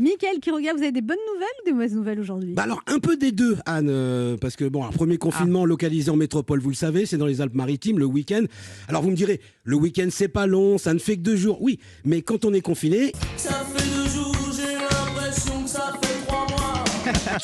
Mickaël qui regarde, vous avez des bonnes nouvelles ou des mauvaises nouvelles aujourd'hui? Bah alors, un peu des deux, Anne, parce que bon, un premier confinement localisé en métropole, vous le savez, c'est dans les Alpes-Maritimes, le week-end. Alors vous me direz, le week-end c'est pas long, ça ne fait que 2 jours. Oui, mais quand on est confiné... Ça fait 2 jours, j'ai l'impression que ça fait 3 mois.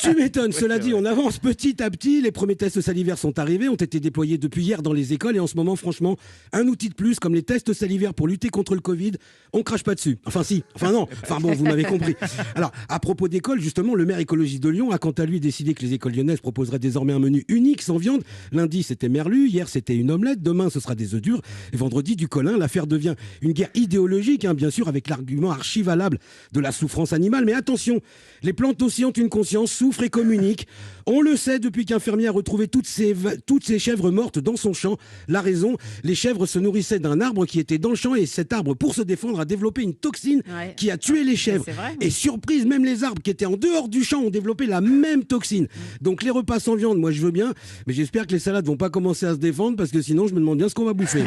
Tu m'étonnes, cela dit, on avance petit à petit. Les premiers tests salivaires sont arrivés, ont été déployés depuis hier dans les écoles. Et en ce moment, franchement, un outil de plus, comme les tests salivaires pour lutter contre le Covid, on crache pas dessus. Enfin si, enfin non, enfin bon, vous m'avez compris. Alors, à propos d'école, justement, le maire écologiste de Lyon a quant à lui décidé que les écoles lyonnaises proposeraient désormais un menu unique, sans viande. Lundi, c'était merlu, hier, c'était une omelette, demain, ce sera des œufs durs, et vendredi, du colin. L'affaire devient une guerre idéologique, hein, bien sûr, avec l'argument archivalable de la souffrance animale. Mais attention, les plantes aussi ont une conscience, souffrent et communiquent. On le sait depuis qu'un fermier a retrouvé toutes ces chèvres mortes dans son champ. La raison, les chèvres se nourrissaient d'un arbre qui était dans le champ et cet arbre, pour se défendre, a développé une toxine qui a tué les chèvres. Et surprise, même les arbres qui étaient en dehors du champ ont développé la même toxine. Donc les repas sans viande, moi je veux bien, mais j'espère que les salades vont pas commencer à se défendre parce que sinon je me demande bien ce qu'on va bouffer.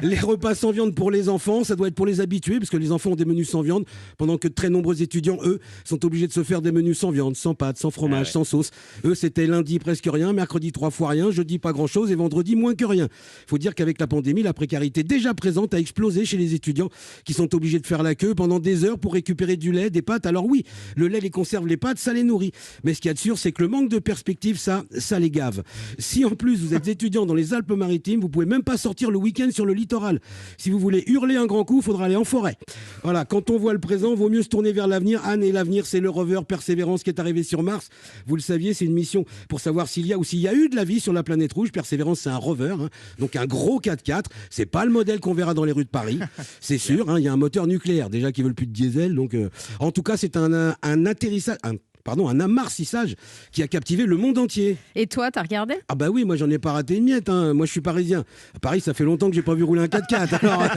Les repas sans viande pour les enfants, ça doit être pour les habitués parce que les enfants ont des menus sans viande pendant que de très nombreux étudiants, eux, sont obligés de se faire des menus sans viande, sans pâtes, sans fromage, sans sauce. Eux, c'était lundi presque rien, mercredi 3 fois rien, jeudi pas grand-chose et vendredi moins que rien. Il faut dire qu'avec la pandémie, la précarité déjà présente a explosé chez les étudiants qui sont obligés de faire la queue pendant des heures pour récupérer du lait, des pâtes. Alors oui, le lait les conserve, les pâtes, ça les nourrit. Mais ce qu'il y a de sûr, c'est que le manque de perspective, ça les gave. Si en plus vous êtes étudiant dans les Alpes-Maritimes, vous pouvez même pas sortir le week-end sur le littoral. Si vous voulez hurler un grand coup, il faudra aller en forêt. Voilà, quand on voit le présent, vaut mieux se tourner vers l'avenir. Anne, et l'avenir, c'est le rover Persévérance qui est arrivé sur Mars. Vous le saviez, c'est une mission pour savoir s'il y a ou s'il y a eu de la vie sur la planète rouge. Persévérance, c'est un rover, hein, donc un gros 4x4. C'est pas le modèle qu'on verra dans les rues de Paris, c'est sûr. Hein, il y a un moteur nucléaire déjà qui veulent plus de diesel. Donc, en tout cas, c'est un atterrissage. Un amarrissage qui a captivé le monde entier. Et toi, t'as regardé? Ah bah oui, moi j'en ai pas raté une miette. Hein. Moi je suis parisien. À Paris, ça fait longtemps que j'ai pas vu rouler un 4x4. Alors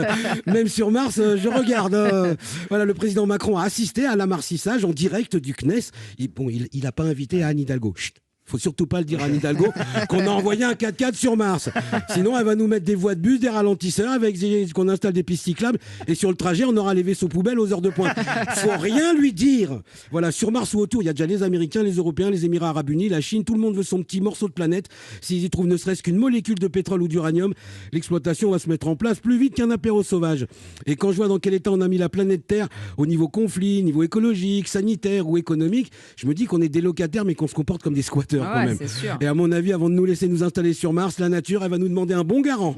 même sur Mars, je regarde. Voilà, le président Macron a assisté à l'amarrissage en direct du CNES. Il a pas invité Anne Hidalgo. Chut. Faut surtout pas le dire à Anne Hidalgo qu'on a envoyé un 4x4 sur Mars. Sinon, elle va nous mettre des voies de bus, des ralentisseurs, avec qu'on installe des pistes cyclables. Et sur le trajet, on aura les vaisseaux poubelles aux heures de pointe. Faut rien lui dire. Voilà, sur Mars ou autour, il y a déjà les Américains, les Européens, les Émirats Arabes Unis, la Chine. Tout le monde veut son petit morceau de planète. S'ils y trouvent ne serait-ce qu'une molécule de pétrole ou d'uranium, l'exploitation va se mettre en place plus vite qu'un apéro sauvage. Et quand je vois dans quel état on a mis la planète Terre, au niveau conflit, niveau écologique, sanitaire ou économique, je me dis qu'on est des locataires mais qu'on se comporte comme des squatteurs. Quand même. C'est sûr. Et à mon avis, avant de nous laisser nous installer sur Mars, la nature, elle va nous demander un bon garant.